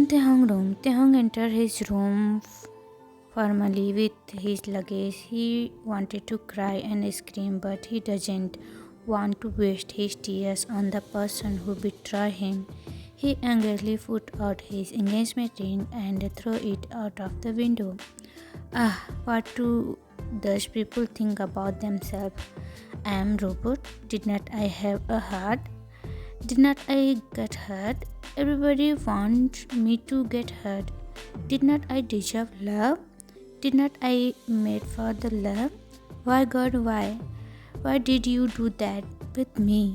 In Tehong room, Tehong entered his room formally with his luggage. He wanted to cry and scream, but he doesn't want to waste his tears on the person who betrayed him. He angrily put out his engagement ring and threw it out of the window. Ah, what do those people think about themselves? I am robot. Did not I have a heart? Did not I get hurt? Everybody wants me to get hurt. Did not I deserve love? Did not I made for the love? Why God, why? Why did you do that with me?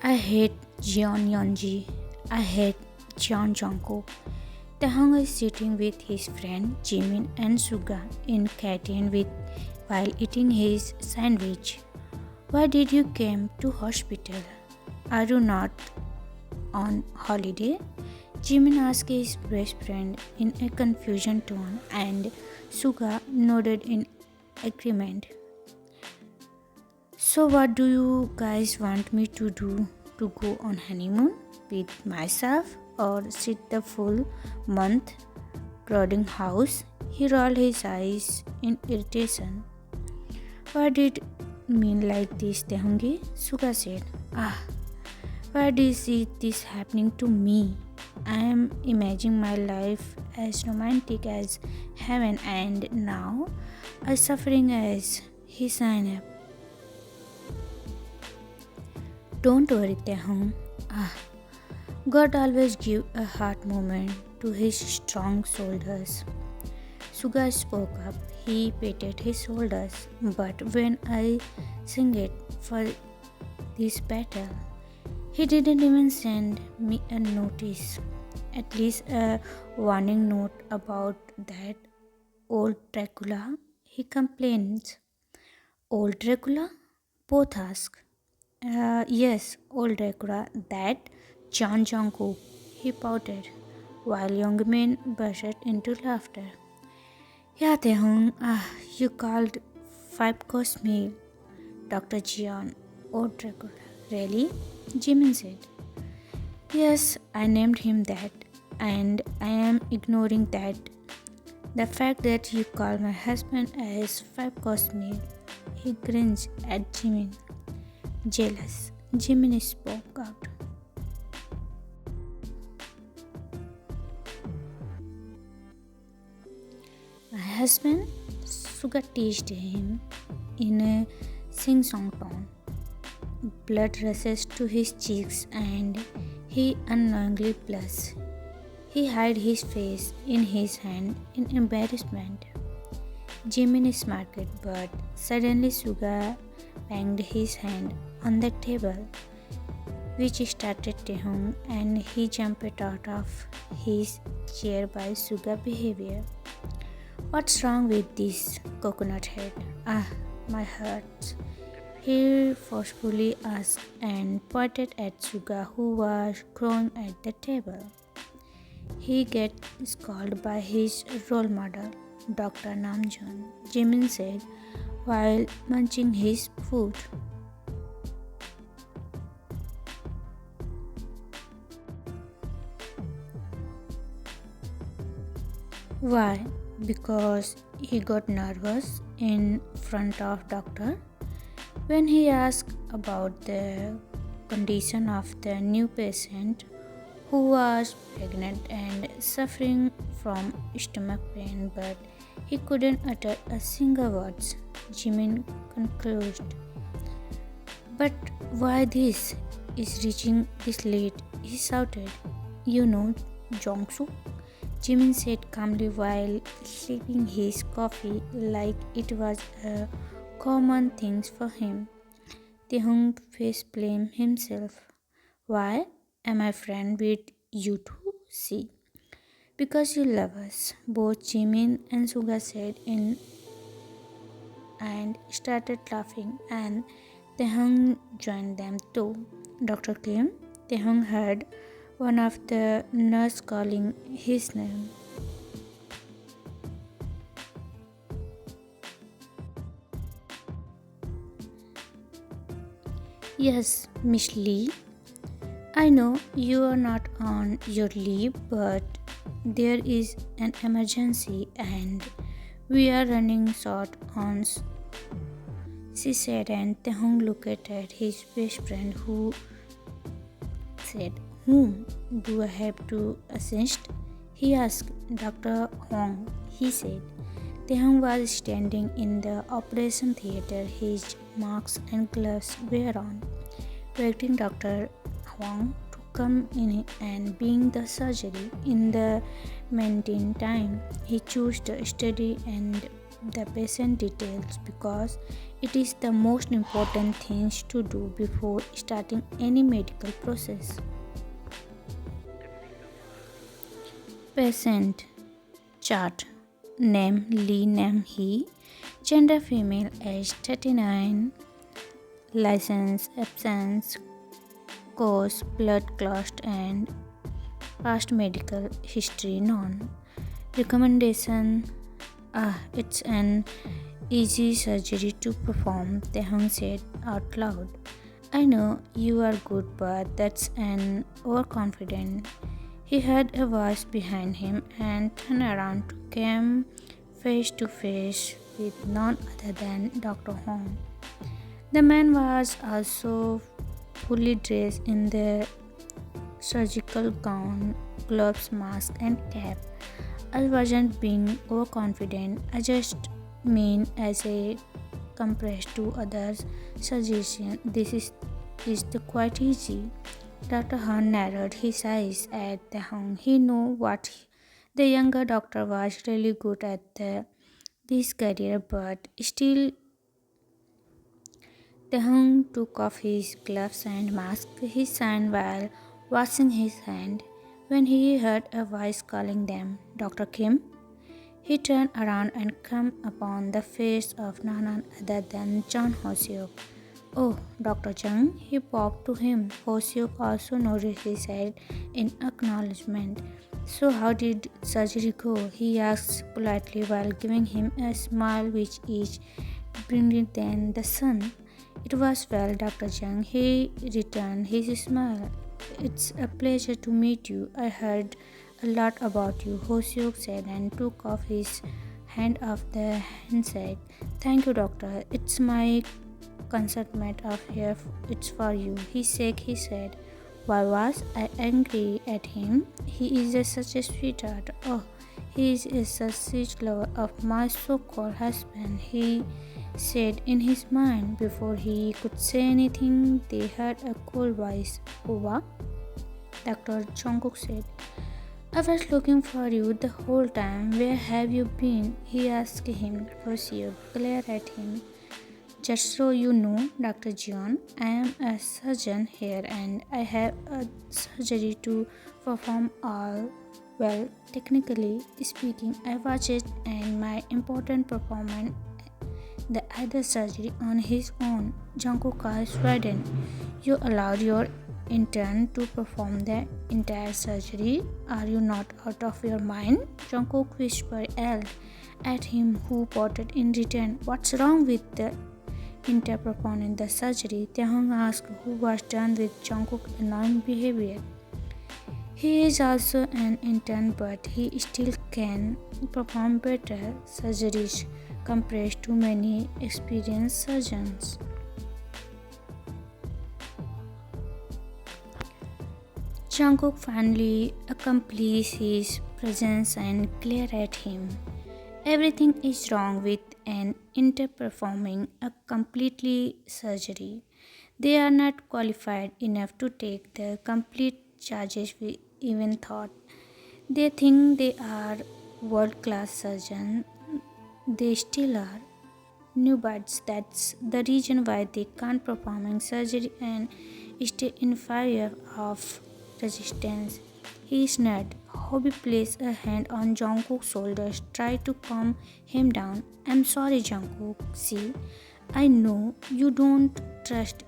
I hate Jeon Yeonji. I hate Jeon Jungkook. Taehong is sitting with his friend Jimin and Suga in canteen while eating his sandwich. Why did you came to hospital? Are you not on holiday? Jimin asked his best friend in a confusion tone, and Suga nodded in agreement. So what do you guys want me to do? To go on honeymoon with myself or sit the full month crowding house? He rolled his eyes in irritation. Why did mean like this, Tehungi? Suga said. Ah, why is this happening to me? I am imagining my life as romantic as heaven and now I suffering as he signed up. Don't worry, Tehong. Ah, God always give a hard moment to his strong shoulders. Suga spoke up. He patted his shoulders. But when I sing it for this battle, he didn't even send me a notice. At least a warning note about that old Dracula. He complains. Old Dracula? Both ask. Yes, old Dracula, that John Jungkook, he pouted, while young men burst into laughter. Yeah, Taehong, you called five-course meal, Dr. Jian, old Dracula. Really? Jimin said. Yes, I named him that, and I am ignoring that. The fact that you call my husband as five-course meal, he grins at Jimin. Jealous, Jimin spoke out. My husband, Suga teased him in a sing-song tone. Blood rushes to his cheeks and he unknowingly blushed. He hid his face in his hand in embarrassment. Jimin smirked, but suddenly Suga banged his hand on the table, which started Taehong, and he jumped out of his chair by Suga behavior. What's wrong with this coconut head? Ah, my heart. He forcefully asked and pointed at Suga, who was crawling at the table. He gets scolded by his role model, Dr. Namjoon, Jimin said while munching his food. Why? Because he got nervous in front of doctor when he asked about the condition of the new patient who was pregnant and suffering from stomach pain, but he couldn't utter a single word. Jimin concluded. But why this is reaching this late? He shouted. You know, Jongsu? Jimin said calmly while sipping his coffee like it was a common thing for him. Taehong face blamed himself. Why am I friend with you two? See, because you love us. Both Jimin and Suga said in and started laughing, and Taehong joined them too. Dr. Kim, Taehong heard one of the nurse calling his name. Yes, Miss Lee. I know you are not on your leave, but there is an emergency and we are running short on she said, and Tehong looked at his best friend who said, "Whom do I have to assist?" He asked. Dr. Hong, he said. Tehong was standing in the operation theater, his mask and gloves were on, waiting Dr. Huang to come in and being the surgery. In the meantime, he chose the study and the patient details because it is the most important things to do before starting any medical process. Patient chart. Name Lee Nam Hee. Gender female, age 39. License, absence, cause, blood clot, and past medical history known. Recommendation. It's an easy surgery to perform, Tehong said out loud. I know you are good, but that's an overconfident. He heard a voice behind him and turned around to come face to face with none other than Dr. Hong. The man was also fully dressed in the surgical gown, gloves, mask, and cap. I wasn't being overconfident. I just mean as a compared to others' suggestion, is the quite easy. Dr. Han narrowed his eyes at the Hong. He knew the younger doctor was really good at this career, but still the Hong took off his gloves and mask. He signed while washing his hand. When he heard a voice calling them, Dr. Kim, he turned around and came upon the face of none other than John Hoseok. Oh, Dr. Chung, he popped to him. Hoseok also nodded his head in acknowledgement. So, how did surgery go? He asked politely while giving him a smile which is brighter than the sun. It was well, Dr. Chung. He returned his smile. It's a pleasure to meet you. I heard a lot about you, Hoseok said and took off his hand off the handshake. Thank you, doctor. It's my consignment of here. It's for you. He shook his head. Why was I angry at him? He is such a sweetheart. Oh, he is such a sweet lover of my so-called husband. He said in his mind. Before he could say anything, they heard a cool voice. Uwa? Dr. Jungkook said. I was looking for you the whole time. Where have you been? He asked him. Hoseok glared at him. Just so you know, Dr. John, I am a surgeon here and I have a surgery to perform all. Well, technically speaking, I watched it and my important performance the other surgery on his own. Jungkook asked Sweden, you allowed your intern to perform the entire surgery? Are you not out of your mind? Jungkook whispered at him who potted in return. What's wrong with the intern performing the surgery? Taehong asked who was done with Jungkook's annoying behavior. He is also an intern but he still can perform better surgeries compared to many experienced surgeons. Jungkook finally accomplished his presence and glared at him. Everything is wrong with an intern performing a completely surgery. They are not qualified enough to take the complete charges we even thought. They think they are world-class surgeons. They still are. Newbies, that's the reason why they can't perform surgery and stay in fear of resistance. He sneered. Hobie placed a hand on Jungkook's shoulders, tried to calm him down. I'm sorry, Jungkook. See, I know you don't trust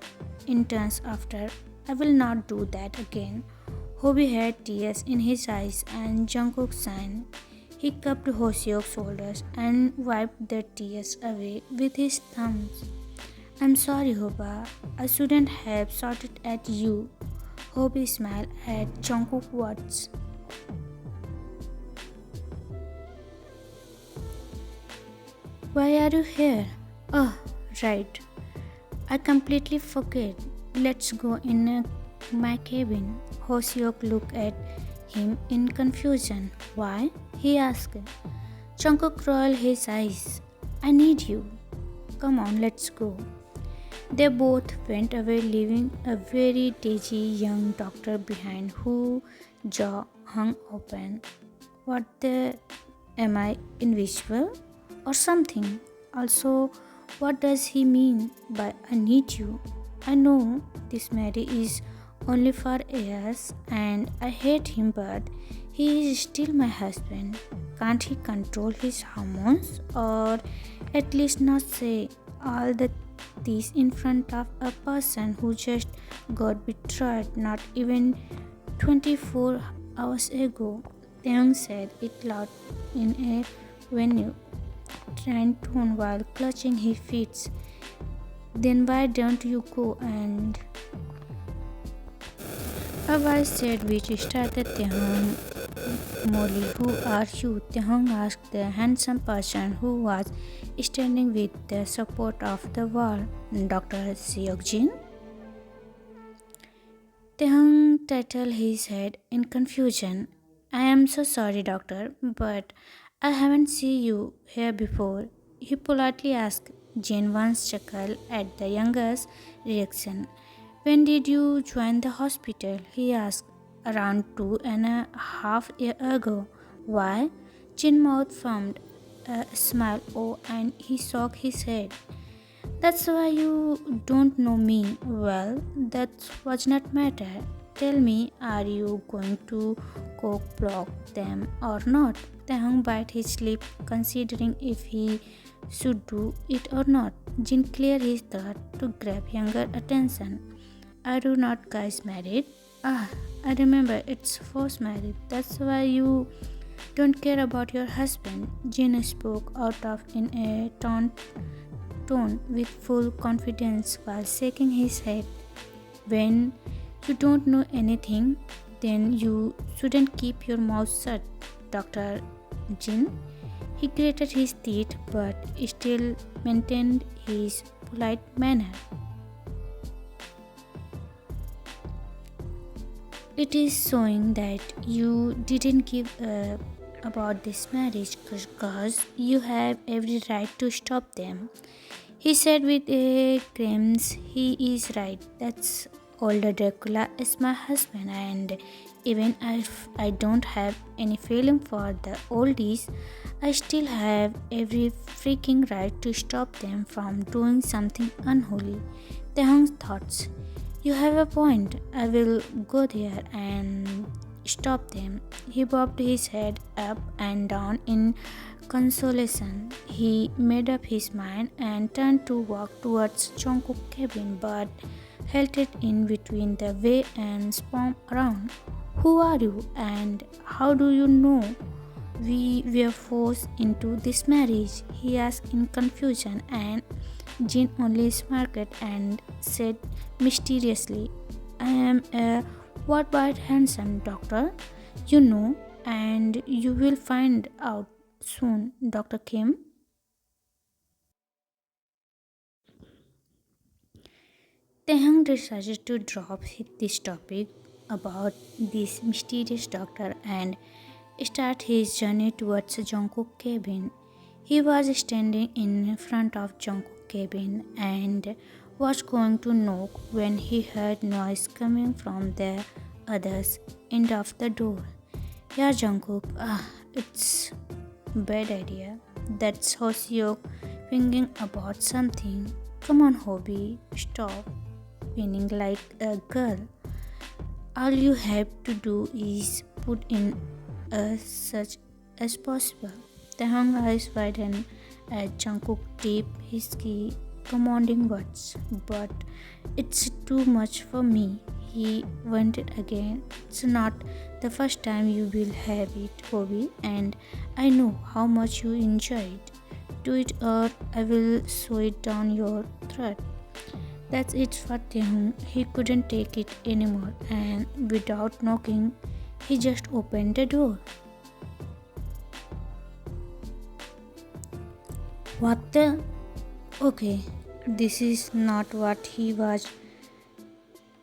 interns after. I will not do that again. Hobie had tears in his eyes and Jungkook sighed. He cupped Hoseok's shoulders and wiped the tears away with his thumbs. I'm sorry, Hoba. I shouldn't have shouted at you. Hobie smiled at Jungkook words. Why are you here? Oh, right. I completely forget. Let's go in my cabin. Hoseok looked at him in confusion. Why? He asked. Jungkook rolled his eyes. I need you. Come on, let's go. They both went away, leaving a very dizzy young doctor behind whose jaw hung open. What the? Am I invisible? Or something? Also, what does he mean by I need you? I know this Mary is only for years and I hate him, but he is still my husband. Can't he control his hormones or at least not say all the this in front of a person who just got betrayed not even 24 hours ago? Taeyong said it loud in a venue trained tone while clutching his feet. Then why don't you go and a voice said which started Taeyong. Molly, who are you? Taeyong asked the handsome person who was standing with the support of the wall. Dr. Seokjin? Taeyong titled his head in confusion. I am so sorry, doctor, but I haven't seen you here before. He politely asked. Jin once chuckled at the younger's reaction. When did you join the hospital? He asked. Around 2.5 years ago. Why? Jin mouth formed a smile. Oh, and he shook his head. That's why you don't know me. Well, that was not matter. Tell me, are you going to coke block them or not? Taeyong bit his lip, considering if he should do it or not. Jin cleared his throat to grab younger attention. Are you not guys married? Ah, I remember it's forced marriage. That's why you don't care about your husband. Jin spoke out of in a tone with full confidence while shaking his head. When you don't know anything, then you shouldn't keep your mouth shut, Dr. Jin. He gritted his teeth but still maintained his polite manner. It is showing that you didn't give up about this marriage because you have every right to stop them. He said with a grimace, he is right. That's older Dracula is my husband, and even if I don't have any feeling for the oldies, I still have every freaking right to stop them from doing something unholy. Tehong's thoughts. You have a point. I will go there and stop them. He bobbed his head up and down in consolation. He made up his mind and turned to walk towards Jungkook's cabin but halted in between the way and spun around. Who are you and how do you know we were forced into this marriage? He asked in confusion, and Jin only smirked and said mysteriously, I am a what but handsome doctor, you know, and you will find out soon, Dr. Kim. Taeyang decided to drop this topic about this mysterious doctor and start his journey towards Jungkook cabin. He was standing in front of Jungkook cabin and was going to knock when he heard noise coming from the other end of the door. Yeah, Jungkook, it's bad idea. That's Hoseok thinking about something. Come on, Hobie, stop whining like a girl. All you have to do is put in as such as possible. Taeyong eyes widened as Jungkook tipped his key, commanding words. But it's too much for me. He wanted again. It's not the first time you will have it, Hobie, and I know how much you enjoy it. Do it or I will sew it down your throat. That's it for Taehoon. He couldn't take it anymore, and without knocking, he just opened the door. What the? Okay, this is not what he was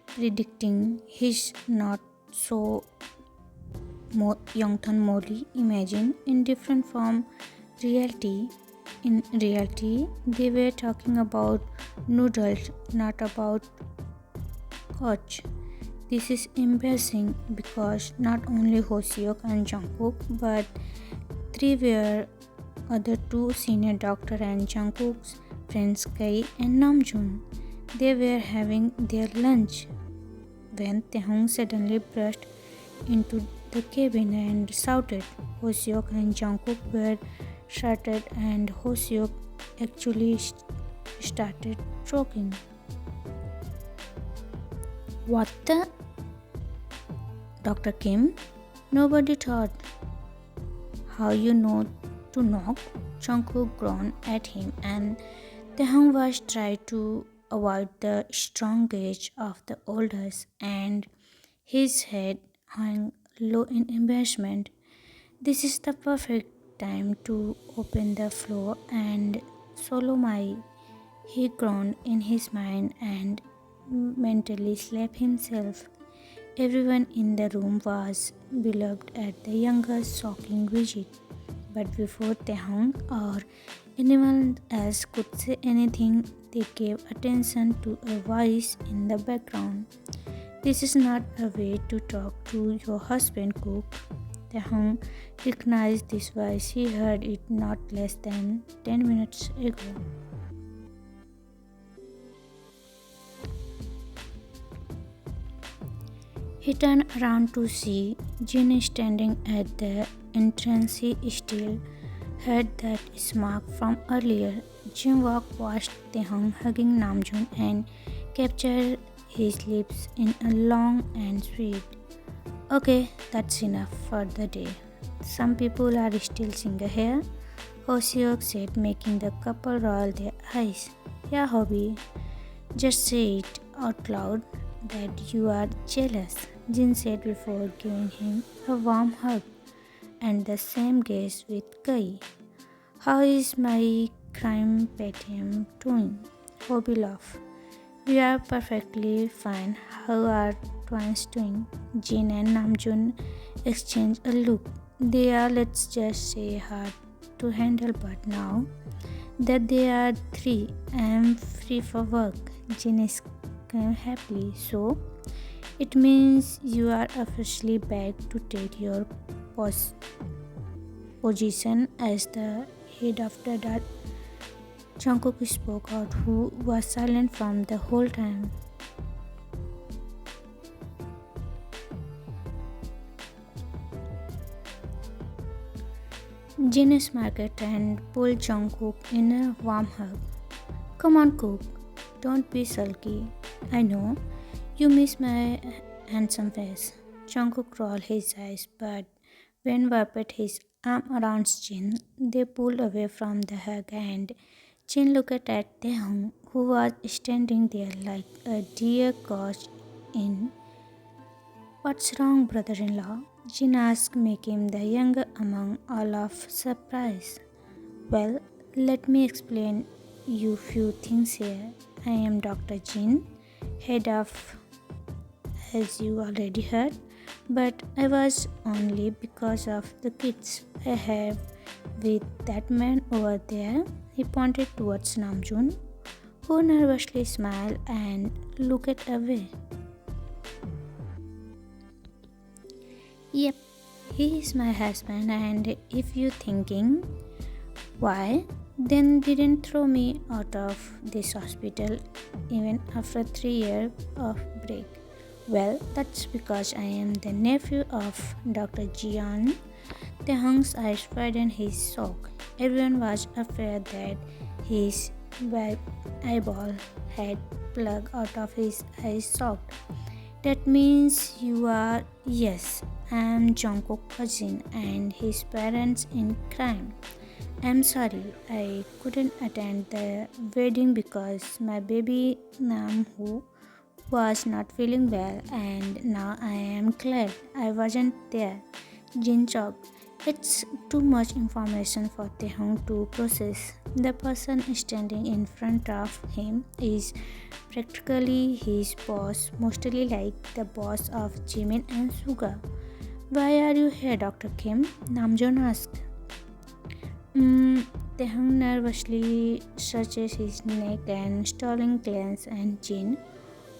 predicting. He's not so Youngthon Molly imagine in different from reality. In reality, they were talking about noodles, not about coach. This is embarrassing because not only Hoseok and Jungkook, but three were other two senior doctor and Jungkook's friends Kai and Namjoon. They were having their lunch when Taehong suddenly burst into the cabin and shouted. Hoseok and Jungkook were startled and Hoseok actually started choking. What the? Dr. Kim? Nobody thought. How you know to knock? Jungkook groaned at him and Taehong was trying to avoid the strong gaze of the elders and his head hung low in embarrassment. This is the perfect time to open the floor and swallow my. He groaned in his mind and mentally slapped himself. Everyone in the room was beloved at the youngest shocking visit. But before Tehong or anyone else could say anything, they gave attention to a voice in the background. This is not a way to talk to your husband, Cook. Tehong recognized this voice. He heard it not less than 10 minutes ago. He turned around to see Jin standing at the entrance. He still heard that smoke from earlier. Jin walked past Tehong hugging Namjoon and captured his lips in a long and sweet. Okay, that's enough for the day. Some people are still single here, Hoseok said, making the couple roll their eyes. Yeah, Hobby, just say it out loud that you are jealous, Jin said before giving him a warm hug and the same gaze with Kai. How is my crime patient doing? Hobby laughed. We are perfectly fine. How are twins doing? Jin and Namjoon exchanged a look. They are, let's just say, hard to handle, but now that they are three, I am free for work. Jin exclaimed happily. So, it means you are officially back to take your pos- position as the head after that. Jungkook spoke out, who was silent from the whole time. Jin smiled and pulled Jungkook in a warm hug. Come on, Cook, don't be sulky. I know you miss my handsome face. Jungkook rolled his eyes, but when wrapped his arm around Jin, they pulled away from the hug and Jin looked at Taehyung, who was standing there like a deer caught in. What's wrong, brother-in-law? Jin asked, making him the younger among all of surprise. Well, let me explain you few things here. I am Dr. Jin, head of, as you already heard, but I was only because of the kids I have with that man over there. He pointed towards Namjoon, who nervously smiled and looked away. Yep, he is my husband, and if you thinking why, then didn't throw me out of this hospital even after 3 years of break. Well, that's because I am the nephew of Dr. Jian. Tehong's eyes widened his shock. Everyone was afraid that his eyeball had plugged out of his eyes shocked. That means you are, yes, I am Jungkook's cousin and his parents in crime. I'm sorry, I couldn't attend the wedding because my baby Nam who was not feeling well and now I am glad I wasn't there. Jin Chok. It's too much information for Tehong to process. The person standing in front of him is practically his boss, mostly like the boss of Jimin and Suga. Why are you here, Dr. Kim? Namjoon asked. Tehong nervously stretches his neck and stalling glance at Jin,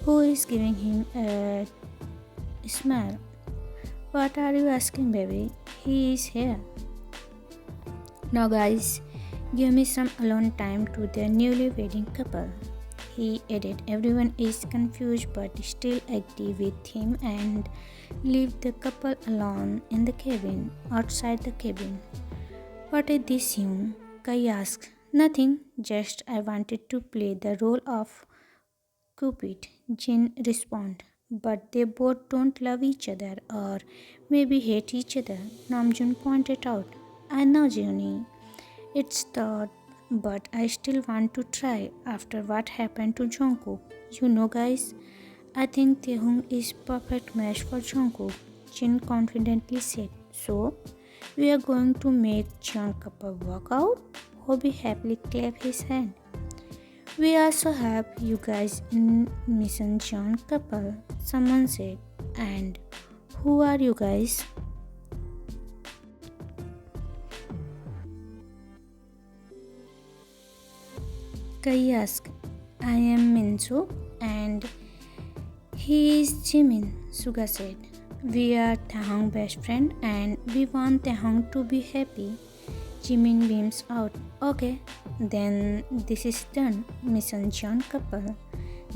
who is giving him a smile. What are you asking, baby? He is here. Now, guys, give me some alone time to the newly wedding couple. He added, everyone is confused but still agree with him and leave the couple alone in the cabin, outside the cabin. What is this, Yoon? Kai asked. Nothing, just I wanted to play the role of Cupid, Jin responded. But they both don't love each other or maybe hate each other, Namjoon pointed out. I know, Juni. It's thought, but I still want to try after what happened to Jungkook. You know, guys, I think Taehoon is perfect match for Jungkook, Jin confidently said. So, we are going to make Jungkook walk out? Hobie happily clapped his hand. We also have you guys in Mission John couple, someone said. And who are you guys? Kai asked. I am Minso and he is Jimin, Suga said. We are Tahong's best friend and we want Tahong to be happy. Jimin beams out. Okay, then this is done, Miss and John couple.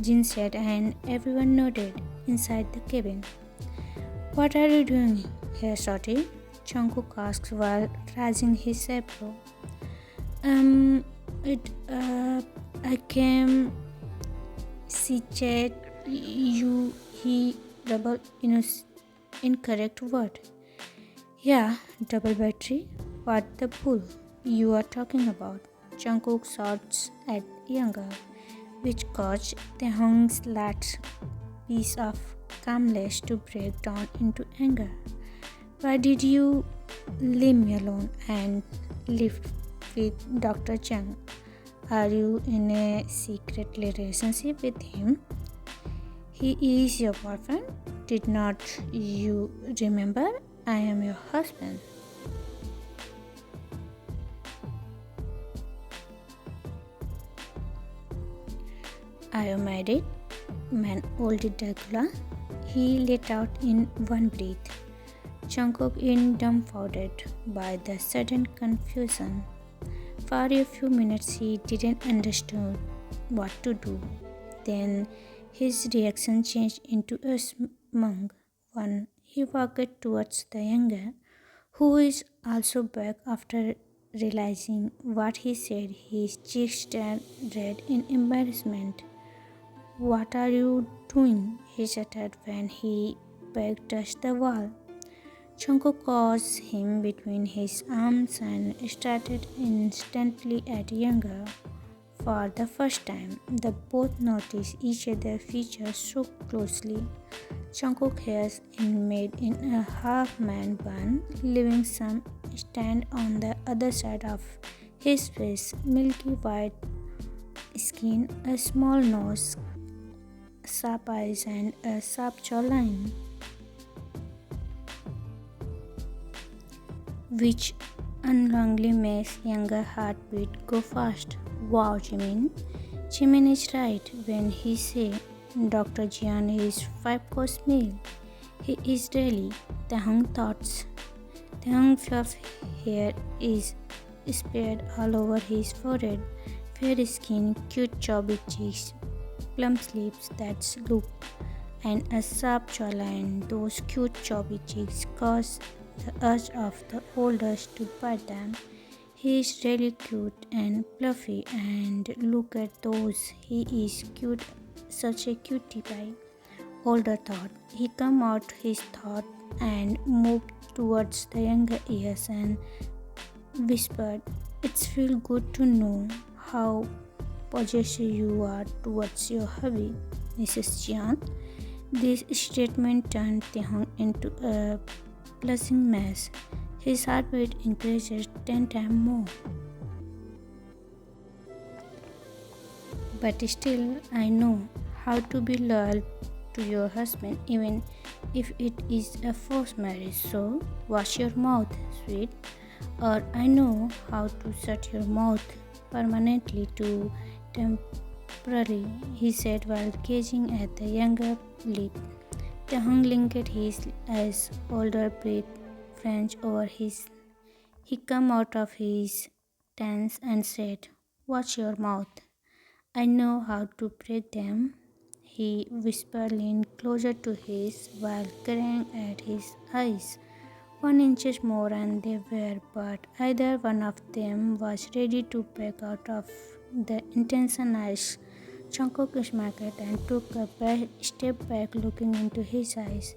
Jin said and everyone nodded inside the cabin. What are you doing here, Shorty? Jungkook asked while raising his eyebrow. Um, it, I came, she said, he, double, incorrect word. Yeah, double battery. What the bull you are talking about? Jungkook shouts at Younger, which caused Taehong's last piece of calmness to break down into anger. Why did you leave me alone and live with Dr. Chung? Are you in a secret relationship with him? He is your boyfriend? Did not you remember? I am your husband. Are you married? Man old Dracula. He let out in one breath. Jungkook in dumbfounded by the sudden confusion. For a few minutes he didn't understand what to do. Then his reaction changed into a smug one. He walked towards the younger, who is also back after realizing what he said. His cheeks turned red in embarrassment. What are you doing? He shuddered when his back touched the wall. Jungkook caught him between his arms and started instantly at Younger. For the first time, they both noticed each other's features so closely. Jungkook's hair in made in a half-man bun, leaving some stand on the other side of his face, milky white skin, a small nose, sharp eyes, and a sharp jawline, which unknowingly makes Younger heartbeat go fast. Wow, Jimin. Jimin is right when he say Dr. Jian is five-course meal. He is really Taehong thoughts. Taehong fluff hair is spread all over his forehead, fair skin, cute chubby cheeks, plump lips that look, and a sharp jawline. Those cute chubby cheeks cause the urge of the olders to bite them. He is really cute and fluffy, and look at those. He is cute, such a cutie pie. Older thought. He come out his thought and moved towards the younger ears and whispered, It's feel good to know how possessive you are towards your hubby, Mrs. Jian. This statement turned Tehong into a blushing mess. His heartbeat increases 10 times more. But still, I know how to be loyal to your husband even if it is a forced marriage. So, wash your mouth, sweet. Or I know how to shut your mouth permanently to temporarily, he said while gazing at the younger lip. Tahong linked his eyes, older breathed French over his. He came out of his trance and said, "Watch your mouth. I know how to break them." He whispered, leaned closer to his while staring at his eyes. 1 inch more and they were, but either one of them was ready to back out of the intention as Jungkook smacked and took a step back looking into his eyes.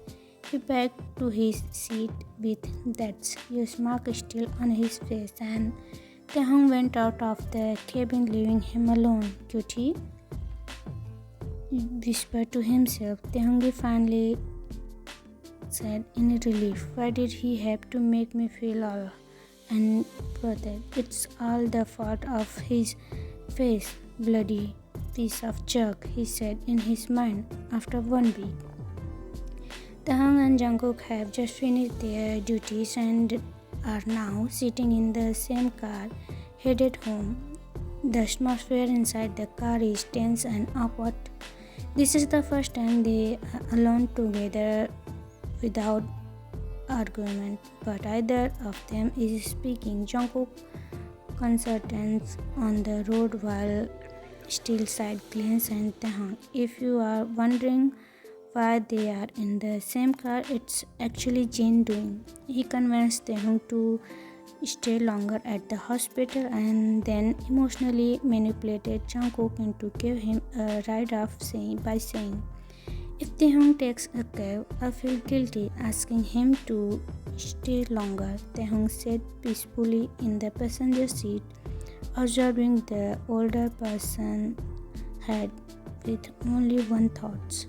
He backed to his seat with that huge mark still on his face and Taehong went out of the cabin leaving him alone. Cutie whispered to himself. Taehong finally said in relief. Why did he have to make me feel all and brother? It's all the fault of his face, bloody piece of jerk, he said in his mind after 1 week. Tahang and Jungkook have just finished their duties and are now sitting in the same car headed home. The atmosphere inside the car is tense and awkward. This is the first time they are alone together without argument, but either of them is speaking. Jungkook concerns on the road while still side glance and Taehong. If you are wondering why they are in the same car, it's actually Jin doing. He convinced Taehong to stay longer at the hospital and then emotionally manipulated Jungkook into give him a ride off by saying, "If Taehong takes a cab, I feel guilty asking him to stay longer." Taehong sat peacefully in the passenger seat, observing the older person had with only one thought.